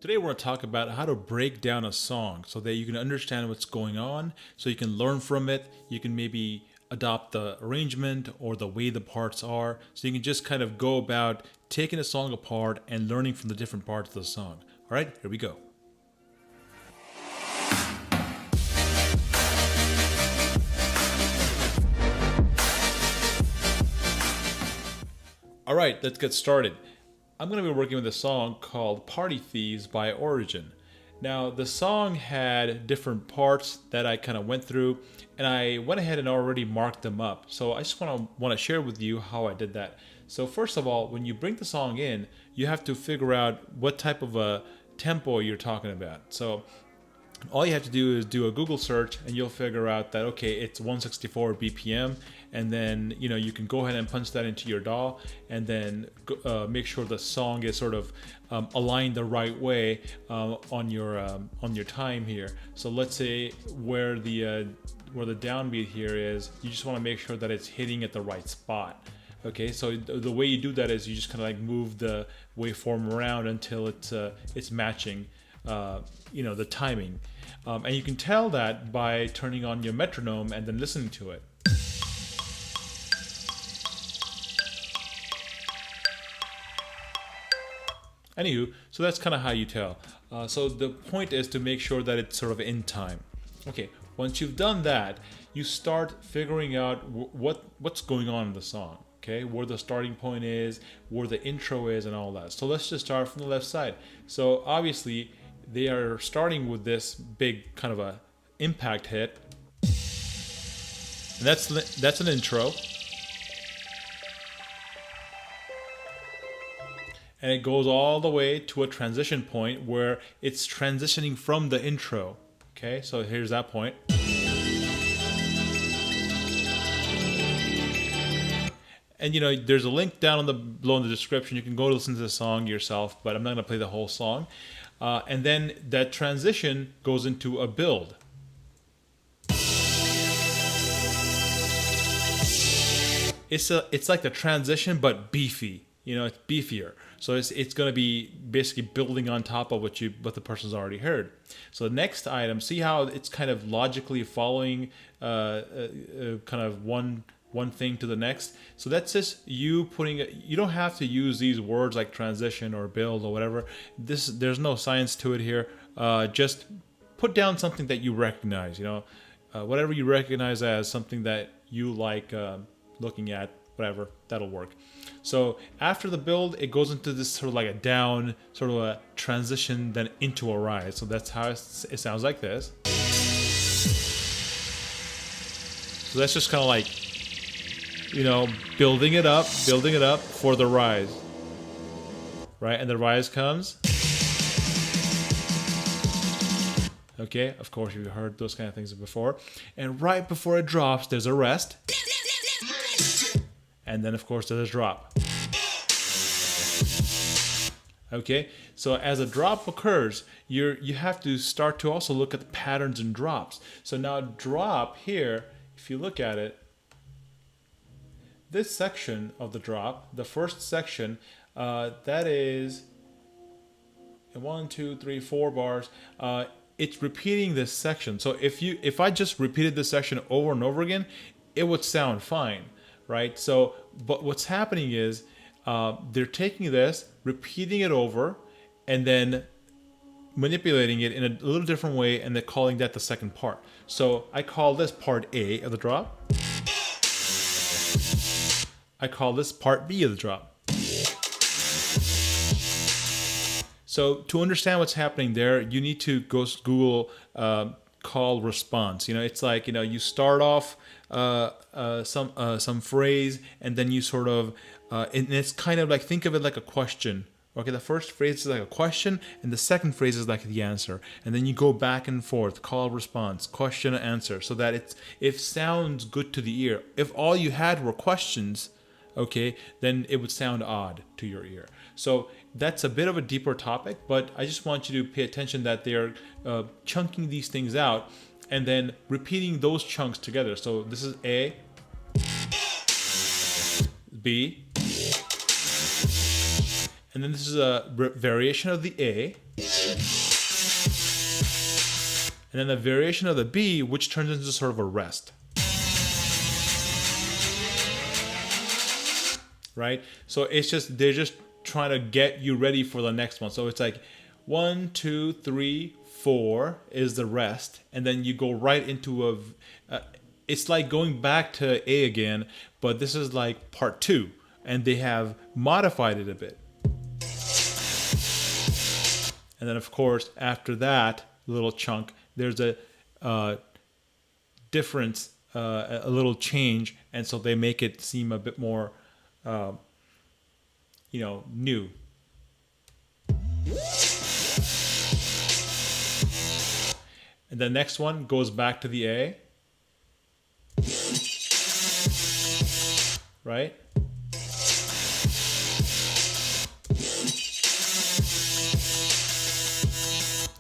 Today we're going to talk about how to break down a song so that you can understand what's going on, so you can learn from it. You can maybe adopt the arrangement or the way the parts are, so you can just kind of go about taking a song apart and learning from the different parts of the song. All right, here we go. All right, let's get started. I'm going to be working with a song called Party Thieves by Origin. Now, the song had different parts that I kind of went through, and I went ahead and already marked them up. So I just want to share with you how I did that. So first of all, when you bring the song in, you have to figure out what type of a tempo you're talking about. So all you have to do is do a Google search and you'll figure out that, okay, it's 164 BPM, and then you can go ahead and punch that into your DAW and then make sure the song is sort of aligned the right way on your time here. So let's say where the downbeat here is, you just want to make sure that it's hitting at the right spot. Okay, so the way you do that is you just kind of like move the waveform around until it's matching the timing. And you can tell that by turning on your metronome and then listening to it. Anywho, so that's kind of how you tell. So the point is to make sure that it's sort of in time. Okay, once you've done that, you start figuring out what's going on in the song. Okay, where the starting point is, where the intro is, and all that. So let's just start from the left side. So obviously, they are starting with this big kind of a impact hit, and that's an intro, and it goes all the way to a transition point where it's transitioning from the intro. Okay, so here's that point. And there's a link down below in the description. You can go listen to the song yourself, but I'm not going to play the whole song. And then that transition goes into a build. It's like the transition, but beefy. It's beefier. So it's going to be basically building on top of what the person's already heard. So the next item, see how it's kind of logically following kind of one thing to the next. So that's just you putting it. You don't have to use these words like transition or build or whatever. There's no science to it here. Just put down something that you recognize. Whatever you recognize as something that you like looking at, whatever, that'll work. So after the build, it goes into this sort of like a down, sort of a transition, then into a rise. So that's how it sounds like this. So that's just kind of like building it up for the rise, right? And the rise comes. Okay, of course you've heard those kind of things before. And right before it drops, there's a rest. And then of course there's a drop. Okay, so as a drop occurs, you have to start to also look at the patterns and drops. So now drop here, if you look at it, this section of the drop, the first section, that is 1, 2, 3, 4 bars. It's repeating this section. So if I just repeated this section over and over again, it would sound fine, right? So, but what's happening is they're taking this, repeating it over, and then manipulating it in a little different way, and they're calling that the second part. So I call this part A of the drop. I call this part B of the drop. So to understand what's happening there, you need to go Google call response. It's like you start off some phrase, and then you sort of and it's kind of like, think of it like a question. Okay, the first phrase is like a question, and the second phrase is like the answer, and then you go back and forth, call response, question answer, so that it sounds good to the ear. If all you had were questions, okay, then it would sound odd to your ear. So that's a bit of a deeper topic, but I just want you to pay attention that they are chunking these things out and then repeating those chunks together. So this is A, B, And then this is a variation of the A. And then the variation of the B, which turns into sort of a rest. Right? So it's just, they're just trying to get you ready for the next one. So it's like 1, 2, 3, 4 is the rest. And then you go right into it's like going back to A again, but this is like part 2. And they have modified it a bit. And then of course, after that little chunk, there's a difference, a little change. And so they make it seem a bit more, new. And the next one goes back to the A. Right?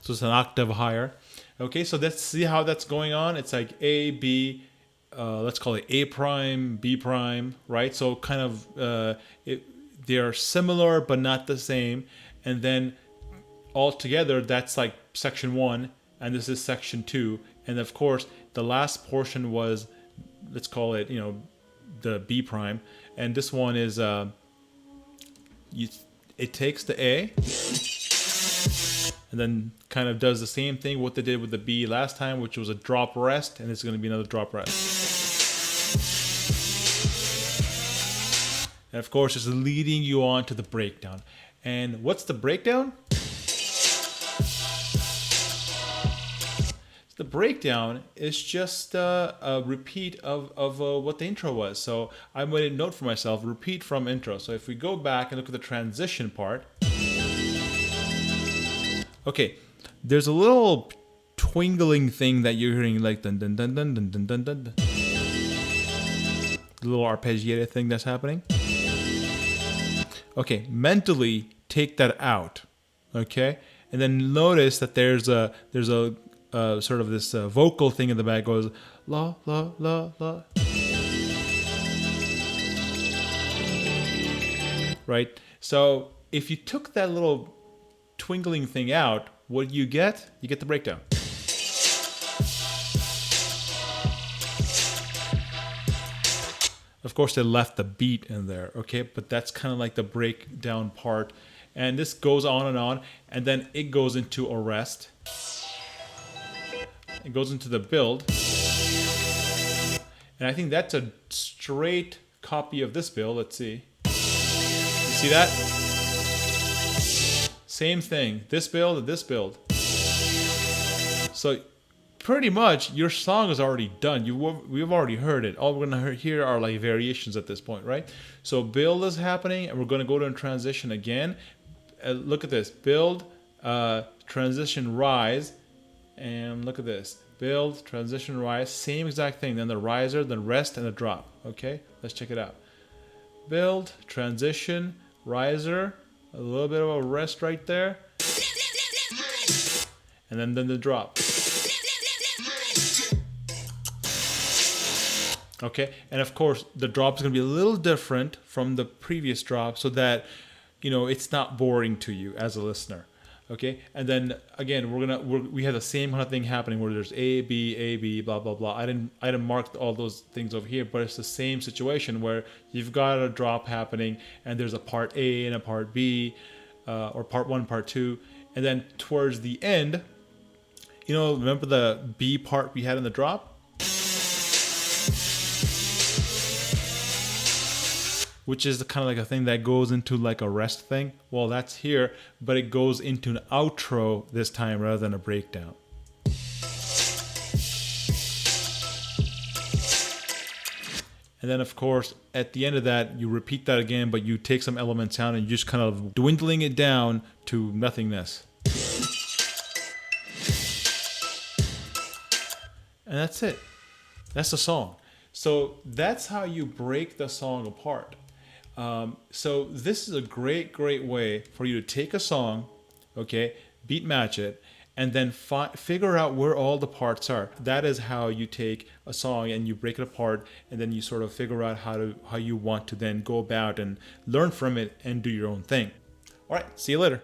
So it's an octave higher. Okay, so let's see how that's going on. It's like A, B, let's call it A prime, B prime, right? So kind of they are similar but not the same. And then all together, that's like section 1, and this is section 2. And of course, the last portion was, let's call it, the B prime. And this one is, it takes the A, and then kind of does the same thing what they did with the B last time, which was a drop rest, and it's going to be another drop rest. And of course, it's leading you on to the breakdown. And what's the breakdown? The breakdown is just a repeat of what the intro was. So I made a note for myself, repeat from intro. So if we go back and look at the transition part, okay, there's a little twingling thing that you're hearing, like dun dun dun dun dun dun dun dun. The little arpeggiated thing that's happening. Okay, mentally take that out. Okay, and then notice that there's a sort of this vocal thing in the back, goes la la la la. Right. So if you took that little twinkling thing out, what do you get? You get the breakdown. Of course, they left the beat in there, okay? But that's kind of like the breakdown part. And this goes on, and then it goes into a rest. It goes into the build. And I think that's a straight copy of this build. Let's see. You see that? Same thing. This build and this build. So pretty much your song is already done. We've already heard it. All we're going to hear are like variations at this point, right? So build is happening, and we're going to go to a transition again. Look at this. Build, transition, rise. And look at this. Build, transition, rise. Same exact thing. Then the riser, then rest, and the drop. Okay? Let's check it out. Build, transition, riser. A little bit of a rest right there. And then the drop. Okay? And of course, the drop is going to be a little different from the previous drop so that, it's not boring to you as a listener. Okay, and then again, we have the same kind of thing happening where there's A, B, blah blah blah. I didn't mark all those things over here, but it's the same situation where you've got a drop happening, and there's a part A and a part B, or part 1, part 2, and then towards the end, remember the B part we had in the drop, which is kind of like a thing that goes into like a rest thing. Well, that's here, but it goes into an outro this time rather than a breakdown. And then of course, at the end of that, you repeat that again, but you take some elements out and you just kind of dwindling it down to nothingness. And that's it. That's the song. So that's how you break the song apart. So this is a great way for you to take a song, okay, beat match it, and then figure out where all the parts are. That is how you take a song and you break it apart, and then you sort of figure out how you want to then go about and learn from it and do your own thing. All right, see you later.